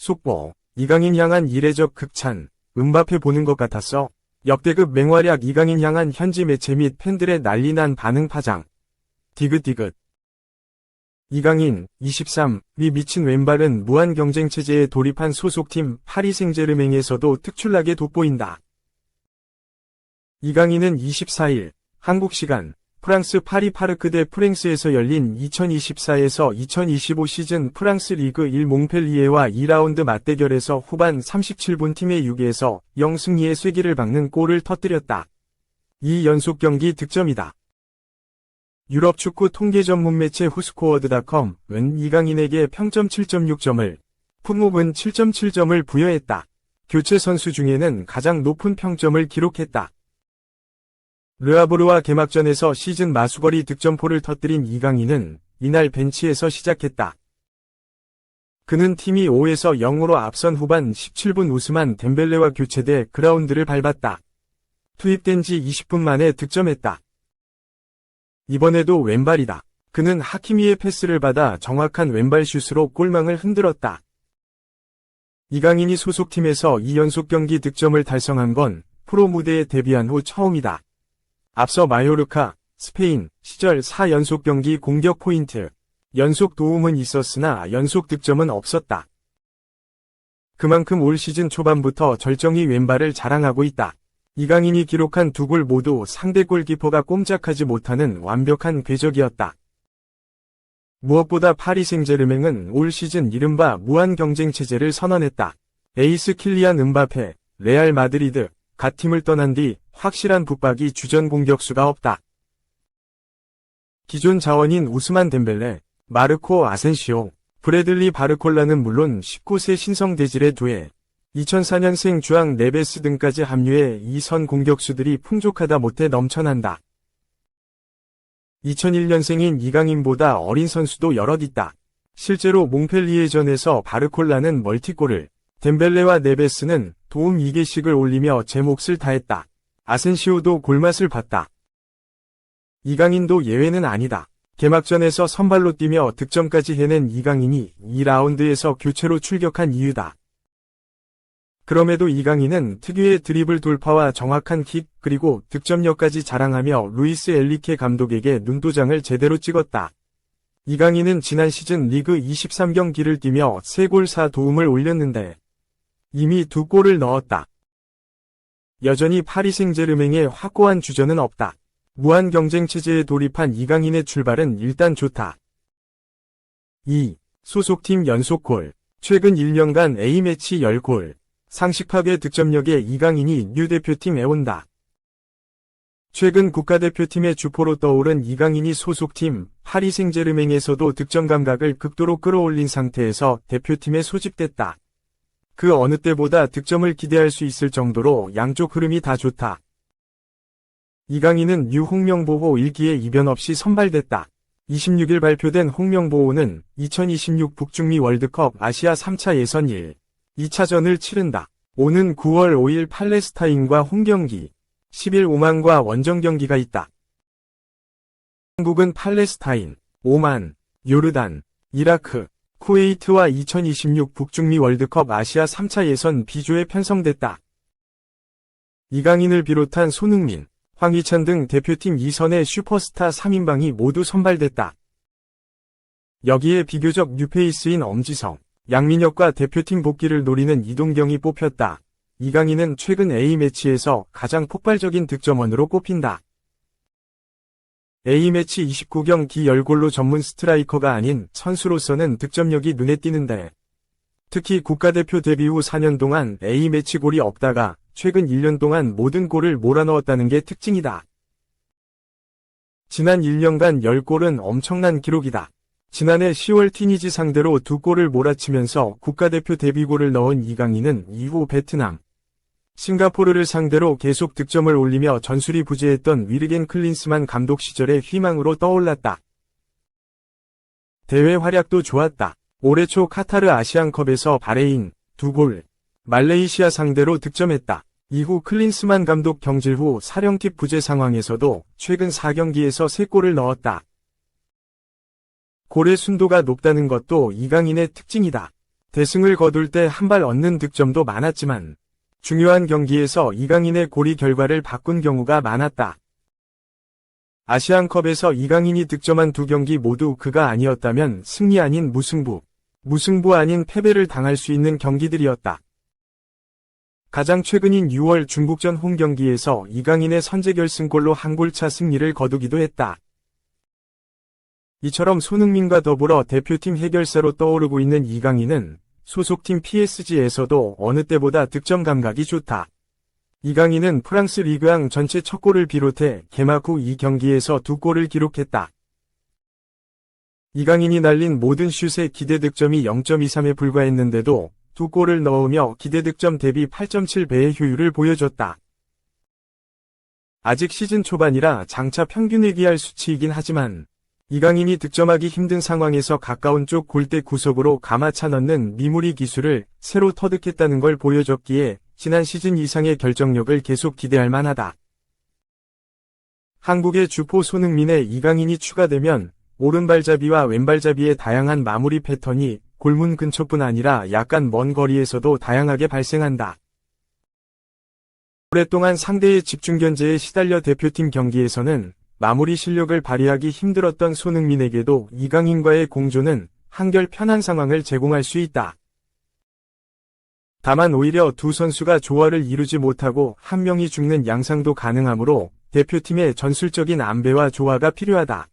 속보. 이강인 향한 이례적 극찬. 음바페 보는 것 같았어. 역대급 맹활약 이강인 향한 현지 매체 및 팬들의 난리난 반응 파장. 디귿디귿. 이강인, 23, 이 미친 왼발은 무한 경쟁 체제에 돌입한 소속팀 파리 생제르맹에서도 특출나게 돋보인다. 이강인은 24일, 한국 시간, 프랑스 파리 파르크 대 프랭스에서 열린 2024에서 2025 시즌 프랑스 리그 1 몽펠리에와 2라운드 맞대결에서 후반 37분 팀의 6에서 0 승리의 쐐기를 박는 골을 터뜨렸다. 이 연속 경기 득점이다. 유럽 축구 통계 전문 매체 후스코어드.com은 이강인에게 평점 7.6점을, 풋몹은 7.7점을 부여했다. 교체 선수 중에는 가장 높은 평점을 기록했다. 르하브르와 개막전에서 시즌 마수거리 득점포를 터뜨린 이강인은 이날 벤치에서 시작했다. 그는 팀이 5에서 0으로 앞선 후반 17분 우스만 덴벨레와 교체돼 그라운드를 밟았다. 투입된 지 20분 만에 득점했다. 이번에도 왼발이다. 그는 하키미의 패스를 받아 정확한 왼발 슛으로 골망을 흔들었다. 이강인이 소속팀에서 2연속 경기 득점을 달성한 건 프로 무대에 데뷔한 후 처음이다. 앞서 마요르카, 스페인 시절 4연속 경기 공격 포인트, 연속 도움은 있었으나 연속 득점은 없었다. 그만큼 올 시즌 초반부터 절정이 왼발을 자랑하고 있다. 이강인이 기록한 2골 모두 상대 골키퍼가 꼼짝하지 못하는 완벽한 궤적이었다. 무엇보다 파리 생제르맹은 올 시즌 이른바 무한 경쟁 체제를 선언했다. 에이스 킬리안 음바페, 레알 마드리드, 갓 팀을 떠난 뒤 확실한 붙박이 주전 공격수가 없다. 기존 자원인 우스만 덴벨레, 마르코 아센시오, 브래들리 바르콜라는 물론 19세 신성 대질의 두에 2004년생 주앙 네베스 등까지 합류해 이 선 공격수들이 풍족하다 못해 넘쳐난다. 2001년생인 이강인보다 어린 선수도 여럿 있다. 실제로 몽펠리에전에서 바르콜라는 멀티골을, 덴벨레와 네베스는 도움 2개씩을 올리며 제 몫을 다했다. 아센시오도 골맛을 봤다. 이강인도 예외는 아니다. 개막전에서 선발로 뛰며 득점까지 해낸 이강인이 2라운드에서 교체로 출격한 이유다. 그럼에도 이강인은 특유의 드리블 돌파와 정확한 킥 그리고 득점력까지 자랑하며 루이스 엘리케 감독에게 눈도장을 제대로 찍었다. 이강인은 지난 시즌 리그 23경기를 뛰며 3골 4도움을 올렸는데 이미 2골을 넣었다. 여전히 파리 생제르맹의 확고한 주전은 없다. 무한 경쟁 체제에 돌입한 이강인의 출발은 일단 좋다. 2. 소속팀 연속골. 최근 1년간 A매치 10골. 상식파괴 득점력의 이강인이 뉴 대표팀에 온다. 최근 국가대표팀의 주포로 떠오른 이강인이 소속팀 파리 생제르맹에서도 득점 감각을 극도로 끌어올린 상태에서 대표팀에 소집됐다. 그 어느 때보다 득점을 기대할 수 있을 정도로 양쪽 흐름이 다 좋다. 이강인은 뉴 홍명보호 1기에 이변 없이 선발됐다. 26일 발표된 홍명보호는 2026 북중미 월드컵 아시아 3차 예선 1, 2차전을 치른다. 오는 9월 5일 팔레스타인과 홈경기, 10일 오만과 원정 경기가 있다. 한국은 팔레스타인, 오만, 요르단, 이라크, 쿠웨이트와 2026 북중미 월드컵 아시아 3차 예선 B조에 편성됐다. 이강인을 비롯한 손흥민, 황희찬 등 대표팀 2선의 슈퍼스타 3인방이 모두 선발됐다. 여기에 비교적 뉴페이스인 엄지성, 양민혁과 대표팀 복귀를 노리는 이동경이 뽑혔다. 이강인은 최근 A매치에서 가장 폭발적인 득점원으로 꼽힌다. A매치 29경기 10골로 전문 스트라이커가 아닌 선수로서는 득점력이 눈에 띄는데 특히 국가대표 데뷔 후 4년 동안 A매치 골이 없다가 최근 1년 동안 모든 골을 몰아넣었다는 게 특징이다. 지난 1년간 10골은 엄청난 기록이다. 지난해 10월 티니지 상대로 2골을 몰아치면서 국가대표 데뷔골을 넣은 이강인은 이후 베트남, 싱가포르를 상대로 계속 득점을 올리며 전술이 부재했던 위르겐 클린스만 감독 시절의 희망으로 떠올랐다. 대회 활약도 좋았다. 올해 초 카타르 아시안컵에서 바레인 2골, 말레이시아 상대로 득점했다. 이후 클린스만 감독 경질 후 사령팁 부재 상황에서도 최근 4경기에서 3골을 넣었다. 골의 순도가 높다는 것도 이강인의 특징이다. 대승을 거둘 때 한 발 얻는 득점도 많았지만 중요한 경기에서 이강인의 골이 결과를 바꾼 경우가 많았다. 아시안컵에서 이강인이 득점한 두 경기 모두 그가 아니었다면 승리 아닌 무승부, 무승부 아닌 패배를 당할 수 있는 경기들이었다. 가장 최근인 6월 중국전 홈 경기에서 이강인의 선제 결승골로 한 골차 승리를 거두기도 했다. 이처럼 손흥민과 더불어 대표팀 해결사로 떠오르고 있는 이강인은 소속팀 PSG에서도 어느 때보다 득점 감각이 좋다. 이강인은 프랑스 리그앙 전체 첫 골을 비롯해 개막 후 이 경기에서 두 골을 기록했다. 이강인이 날린 모든 슛의 기대 득점이 0.23에 불과했는데도 두 골을 넣으며 기대 득점 대비 8.7배의 효율을 보여줬다. 아직 시즌 초반이라 장차 평균에 비할 수치이긴 하지만 이강인이 득점하기 힘든 상황에서 가까운 쪽 골대 구석으로 감아차 넣는 미무리 기술을 새로 터득했다는 걸 보여줬기에 지난 시즌 이상의 결정력을 계속 기대할 만하다. 한국의 주포 손흥민에 이강인이 추가되면 오른발잡이와 왼발잡이의 다양한 마무리 패턴이 골문 근처뿐 아니라 약간 먼 거리에서도 다양하게 발생한다. 오랫동안 상대의 집중 견제에 시달려 대표팀 경기에서는 마무리 실력을 발휘하기 힘들었던 손흥민에게도 이강인과의 공조는 한결 편한 상황을 제공할 수 있다. 다만 오히려 두 선수가 조화를 이루지 못하고 한 명이 죽는 양상도 가능하므로 대표팀의 전술적인 안배와 조화가 필요하다.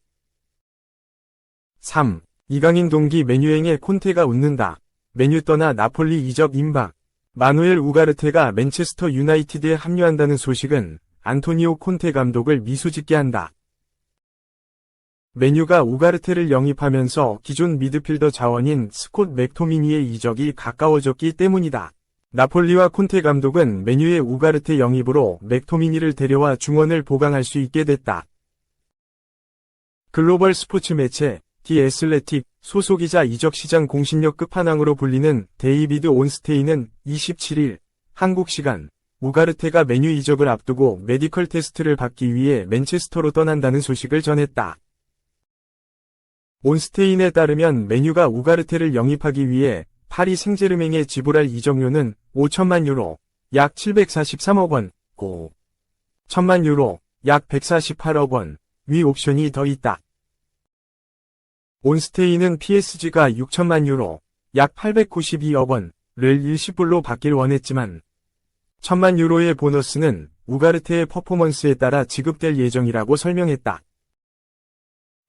3. 이강인 동기 메뉴행에 콘테가 웃는다. 메뉴 떠나 나폴리 이적 임박. 마누엘 우가르테가 맨체스터 유나이티드에 합류한다는 소식은 안토니오 콘테 감독을 미소짓게 한다. 메뉴가 우가르테를 영입하면서 기존 미드필더 자원인 스콧 맥토미니의 이적이 가까워졌기 때문이다. 나폴리와 콘테 감독은 메뉴의 우가르테 영입으로 맥토미니를 데려와 중원을 보강할 수 있게 됐다. 글로벌 스포츠 매체 디 애슬레틱 소속이자 이적 시장 공신력 끝판왕으로 불리는 데이비드 온스테인은 27일 한국 시간 우가르테가 메뉴 이적을 앞두고 메디컬 테스트를 받기 위해 맨체스터로 떠난다는 소식을 전했다. 온스테인에 따르면 메뉴가 우가르테를 영입하기 위해 파리 생제르맹에 지불할 이적료는 5천만 유로, 약 743억 원, 고 1천만 유로, 약 148억 원, 위 옵션이 더 있다. 온스테인은 PSG가 6천만 유로, 약 892억 원을 일시불로 받길 원했지만 1천만 유로의 보너스는 우가르테의 퍼포먼스에 따라 지급될 예정이라고 설명했다.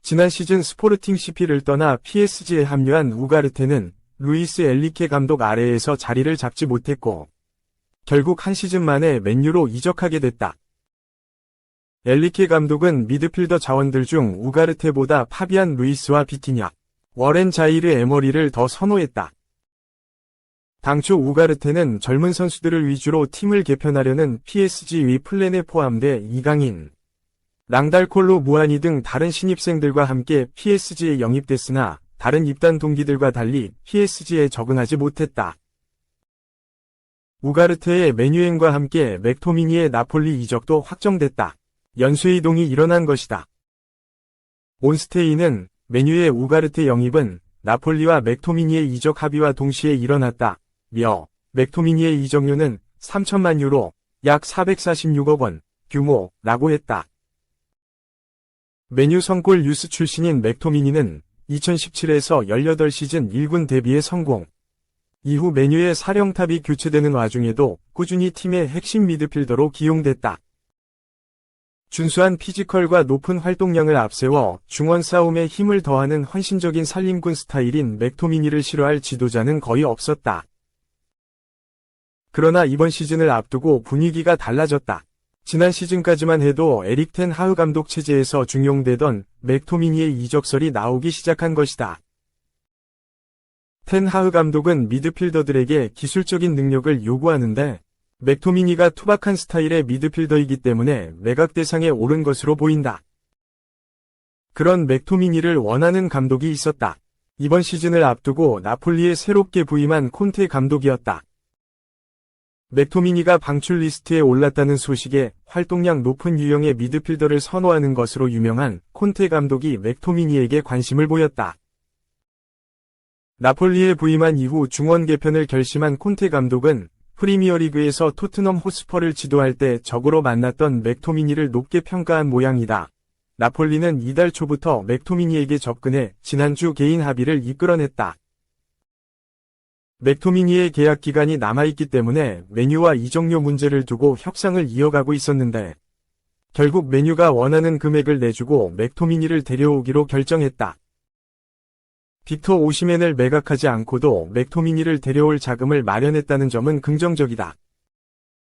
지난 시즌 스포르팅 CP를 떠나 PSG에 합류한 우가르테는 루이스 엘리케 감독 아래에서 자리를 잡지 못했고 결국 한 시즌 만에 맨유로 이적하게 됐다. 엘리케 감독은 미드필더 자원들 중 우가르테보다 파비안 루이스와 비티냐, 워렌 자이르 에머리를 더 선호했다. 당초 우가르테는 젊은 선수들을 위주로 팀을 개편하려는 PSG의 플랜에 포함돼 이강인, 랑달콜로 무아니 등 다른 신입생들과 함께 PSG에 영입됐으나 다른 입단 동기들과 달리 PSG에 적응하지 못했다. 우가르테의 메뉴행과 함께 맥토미니의 나폴리 이적도 확정됐다. 연쇄 이동이 일어난 것이다. 온스테인은 메뉴의 우가르테 영입은 나폴리와 맥토미니의 이적 합의와 동시에 일어났다며 맥토미니의 이적료는 3천만 유로, 약 446억 원 규모라고 했다. 메뉴 성골 유스 출신인 맥토미니는 2017에서 18시즌 1군 데뷔에 성공. 이후 메뉴의 사령탑이 교체되는 와중에도 꾸준히 팀의 핵심 미드필더로 기용됐다. 준수한 피지컬과 높은 활동량을 앞세워 중원 싸움에 힘을 더하는 헌신적인 살림꾼 스타일인 맥토미니를 싫어할 지도자는 거의 없었다. 그러나 이번 시즌을 앞두고 분위기가 달라졌다. 지난 시즌까지만 해도 에릭 텐 하흐 감독 체제에서 중용되던 맥토미니의 이적설이 나오기 시작한 것이다. 텐 하흐 감독은 미드필더들에게 기술적인 능력을 요구하는데 맥토미니가 투박한 스타일의 미드필더이기 때문에 매각 대상에 오른 것으로 보인다. 그런 맥토미니를 원하는 감독이 있었다. 이번 시즌을 앞두고 나폴리에 새롭게 부임한 콘테 감독이었다. 맥토미니가 방출 리스트에 올랐다는 소식에 활동량 높은 유형의 미드필더를 선호하는 것으로 유명한 콘테 감독이 맥토미니에게 관심을 보였다. 나폴리에 부임한 이후 중원 개편을 결심한 콘테 감독은 프리미어리그에서 토트넘 호스퍼를 지도할 때 적으로 만났던 맥토미니를 높게 평가한 모양이다. 나폴리는 이달 초부터 맥토미니에게 접근해 지난주 개인 합의를 이끌어냈다. 맥토미니의 계약 기간이 남아있기 때문에 메뉴와 이적료 문제를 두고 협상을 이어가고 있었는데 결국 메뉴가 원하는 금액을 내주고 맥토미니를 데려오기로 결정했다. 빅터 오시멘을 매각하지 않고도 맥토미니를 데려올 자금을 마련했다는 점은 긍정적이다.